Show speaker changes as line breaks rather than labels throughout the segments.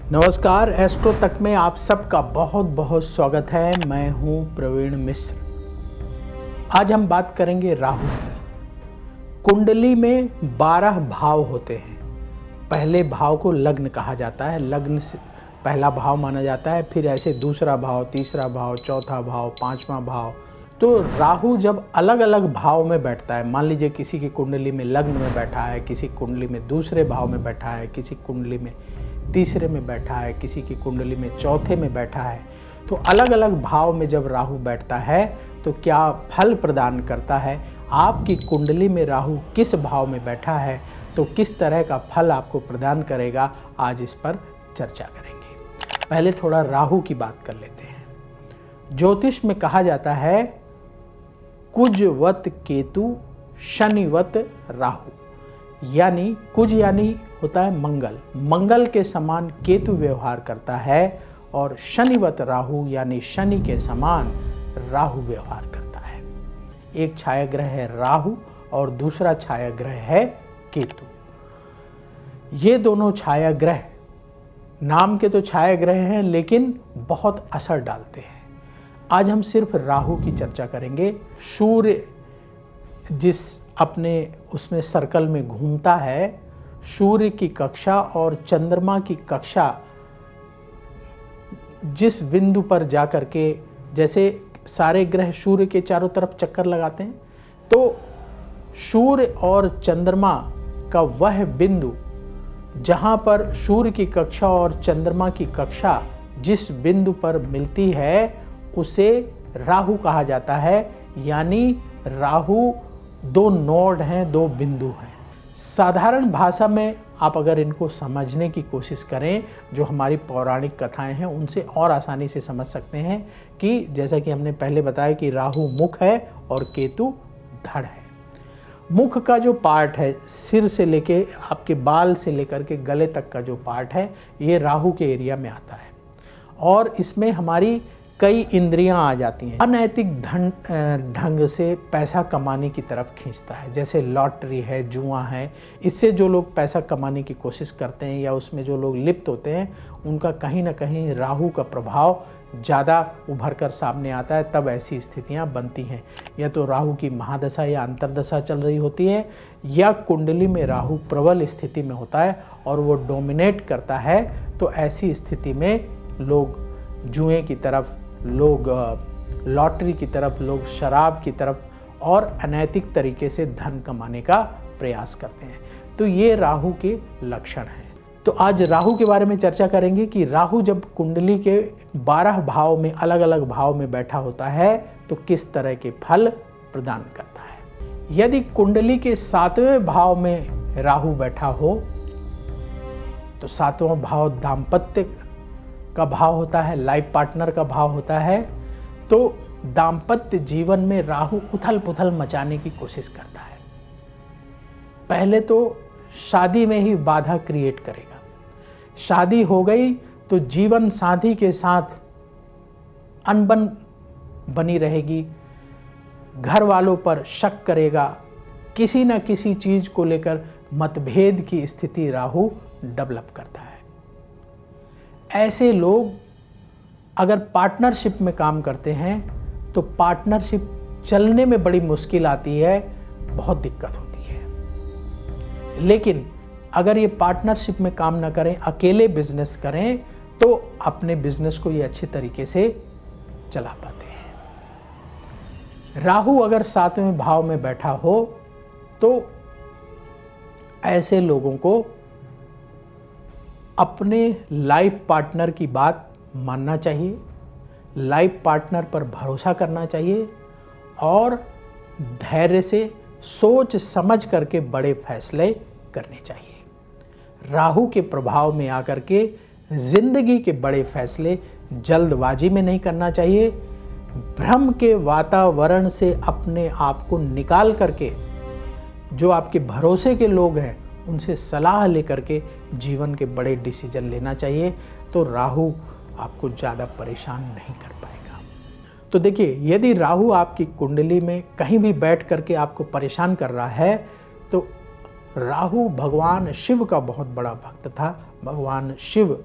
नमस्कार, एस्ट्रो तक में आप सबका बहुत बहुत स्वागत है। मैं हूं प्रवीण मिश्र। आज हम बात करेंगे राहु की। कुंडली में 12 भाव होते हैं। पहले भाव को लग्न कहा जाता है, लग्न से पहला भाव माना जाता है। फिर ऐसे दूसरा भाव, तीसरा भाव, चौथा भाव, पांचवा भाव। तो राहु जब अलग अलग भाव में बैठता है, मान लीजिए किसी की कुंडली में लग्न में बैठा है, किसी कुंडली में दूसरे भाव में बैठा है, किसी कुंडली में तीसरे में बैठा है, किसी की कुंडली में चौथे में बैठा है, तो अलग अलग भाव में जब राहु बैठता है तो क्या फल प्रदान करता है, आपकी कुंडली में राहु किस भाव में बैठा है तो किस तरह का फल आपको प्रदान करेगा, आज इस पर चर्चा करेंगे। पहले थोड़ा राहु की बात कर लेते हैं। ज्योतिष में कहा जाता है कुजवत केतु शनिवत राहु, यानी कुज यानी होता है मंगल, मंगल के समान केतु व्यवहार करता है और शनिवत राहु यानी शनि के समान राहु व्यवहार करता है। एक छायाग्रह है राहु और दूसरा छायाग्रह है केतु। ये दोनों छायाग्रह नाम के तो छायाग्रह हैं लेकिन बहुत असर डालते हैं। आज हम सिर्फ राहु की चर्चा करेंगे। सूर्य जिस अपने उसमें सर्कल में घूमता है, सूर्य की कक्षा और चंद्रमा की कक्षा जिस बिंदु पर जाकर के, जैसे सारे ग्रह सूर्य के चारों तरफ चक्कर लगाते हैं, तो सूर्य और चंद्रमा का वह बिंदु जहां पर सूर्य की कक्षा और चंद्रमा की कक्षा जिस बिंदु पर मिलती है उसे राहु कहा जाता है। यानी राहु दो नोड हैं, दो बिंदु हैं। साधारण भाषा में आप अगर इनको समझने की कोशिश करें, जो हमारी पौराणिक कथाएं हैं उनसे और आसानी से समझ सकते हैं कि जैसा कि हमने पहले बताया कि राहु मुख है और केतु धड़ है। मुख का जो पार्ट है, सिर से लेके आपके बाल से लेकर के गले तक का जो पार्ट है, ये राहु के एरिया में आता है और इसमें हमारी कई इंद्रियां आ जाती हैं। अनैतिक ढंग से पैसा कमाने की तरफ खींचता है, जैसे लॉटरी है, जुआ है। इससे जो लोग पैसा कमाने की कोशिश करते हैं या उसमें जो लोग लिप्त होते हैं, उनका कहीं ना कहीं राहु का प्रभाव ज़्यादा उभर कर सामने आता है। तब ऐसी स्थितियां बनती हैं, या तो राहु की महादशा या अंतर्दशा चल रही होती है, या कुंडली में राहु प्रबल स्थिति में होता है और वो डोमिनेट करता है। तो ऐसी स्थिति में लोग जुए की तरफ, लोग लॉटरी की तरफ, लोग शराब की तरफ और अनैतिक तरीके से धन कमाने का प्रयास करते हैं। तो ये राहु के लक्षण हैं। तो आज राहु के बारे में चर्चा करेंगे कि राहु जब कुंडली के 12 भाव में, अलग अलग भाव में बैठा होता है तो किस तरह के फल प्रदान करता है। यदि कुंडली के 7वें भाव में राहु बैठा हो तो 7वां भाव दाम्पत्य का भाव होता है, लाइफ पार्टनर का भाव होता है। तो दाम्पत्य जीवन में राहु उथल पुथल मचाने की कोशिश करता है। पहले तो शादी में ही बाधा क्रिएट करेगा। शादी हो गई तो जीवन साथी के साथ अनबन बनी रहेगी, घर वालों पर शक करेगा, किसी न किसी चीज को लेकर मतभेद की स्थिति राहु डेवलप करता है। ऐसे लोग अगर पार्टनरशिप में काम करते हैं तो पार्टनरशिप चलने में बड़ी मुश्किल आती है, बहुत दिक्कत होती है। लेकिन अगर ये पार्टनरशिप में काम ना करें, अकेले बिजनेस करें, तो अपने बिजनेस को ये अच्छे तरीके से चला पाते हैं। राहु अगर 7वें भाव में बैठा हो तो ऐसे लोगों को अपने लाइफ पार्टनर की बात मानना चाहिए, लाइफ पार्टनर पर भरोसा करना चाहिए और धैर्य से सोच समझ करके बड़े फैसले करने चाहिए। राहु के प्रभाव में आकर के जिंदगी के बड़े फैसले जल्दबाजी में नहीं करना चाहिए। भ्रम के वातावरण से अपने आप को निकाल करके जो आपके भरोसे के लोग हैं उनसे सलाह लेकर के जीवन के बड़े डिसीजन लेना चाहिए। तो राहु आपको ज़्यादा परेशान नहीं कर पाएगा। तो देखिए, यदि राहु आपकी कुंडली में कहीं भी बैठ करके आपको परेशान कर रहा है तो राहु भगवान शिव का बहुत बड़ा भक्त था। भगवान शिव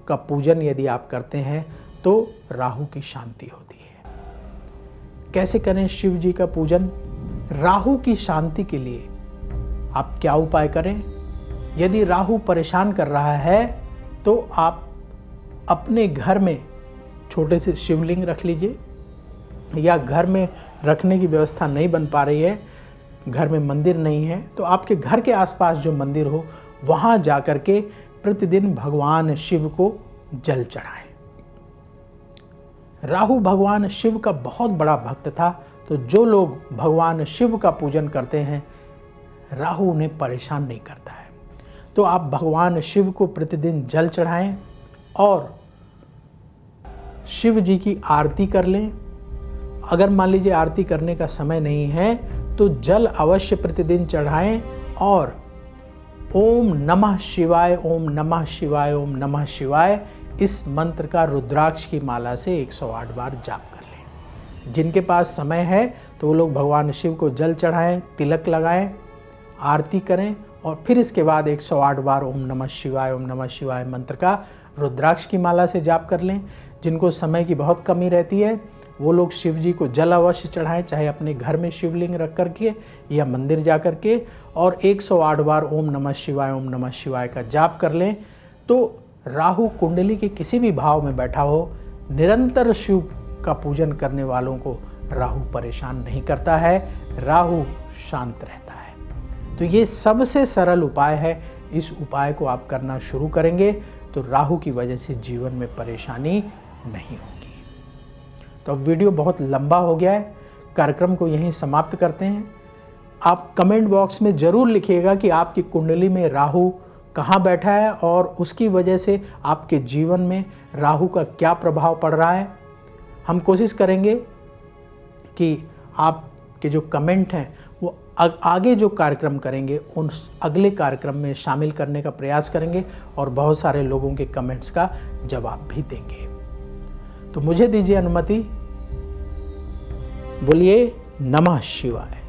का पूजन यदि आप करते हैं तो राहु की शांति होती है। कैसे करें शिव जी का पूजन? राहु की शांति के लिए आप क्या उपाय करें? यदि राहु परेशान कर रहा है तो आप अपने घर में छोटे से शिवलिंग रख लीजिए, या घर में रखने की व्यवस्था नहीं बन पा रही है, घर में मंदिर नहीं है, तो आपके घर के आसपास जो मंदिर हो वहाँ जा कर के प्रतिदिन भगवान शिव को जल चढ़ाएं। राहु भगवान शिव का बहुत बड़ा भक्त था, तो जो लोग भगवान शिव का पूजन करते हैं राहु उन्हें परेशान नहीं करता है। तो आप भगवान शिव को प्रतिदिन जल चढ़ाएं और शिव जी की आरती कर लें। अगर मान लीजिए आरती करने का समय नहीं है तो जल अवश्य प्रतिदिन चढ़ाएं और ओम नमः शिवाय, ओम नमः शिवाय, ओम नमः शिवाय इस मंत्र का रुद्राक्ष की माला से 108 बार जाप कर लें। जिनके पास समय है तो वो लोग भगवान शिव को जल चढ़ाएं, तिलक लगाएं, आरती करें और फिर इसके बाद 108 बार ओम नमः शिवाय, ओम नमः शिवाय मंत्र का रुद्राक्ष की माला से जाप कर लें। जिनको समय की बहुत कमी रहती है वो लोग शिव जी को जल अवश्य चढ़ाएं, चाहे अपने घर में शिवलिंग रख करके या मंदिर जा कर के, और 108 बार ओम नमः शिवाय, ओम नमः शिवाय का जाप कर लें। तो राहु कुंडली के किसी भी भाव में बैठा हो, निरंतर शिव का पूजन करने वालों को राहु परेशान नहीं करता है, राहु शांत रहता है। तो ये सबसे सरल उपाय है। इस उपाय को आप करना शुरू करेंगे तो राहु की वजह से जीवन में परेशानी नहीं होगी। तो अब वीडियो बहुत लंबा हो गया है, कार्यक्रम को यहीं समाप्त करते हैं। आप कमेंट बॉक्स में ज़रूर लिखिएगा कि आपकी कुंडली में राहु कहाँ बैठा है और उसकी वजह से आपके जीवन में राहु का क्या प्रभाव पड़ रहा है। हम कोशिश करेंगे कि आपके जो कमेंट हैं वो आगे जो कार्यक्रम करेंगे उन अगले कार्यक्रम में शामिल करने का प्रयास करेंगे और बहुत सारे लोगों के कमेंट्स का जवाब भी देंगे। तो मुझे दीजिए अनुमति। बोलिए नमः शिवाय।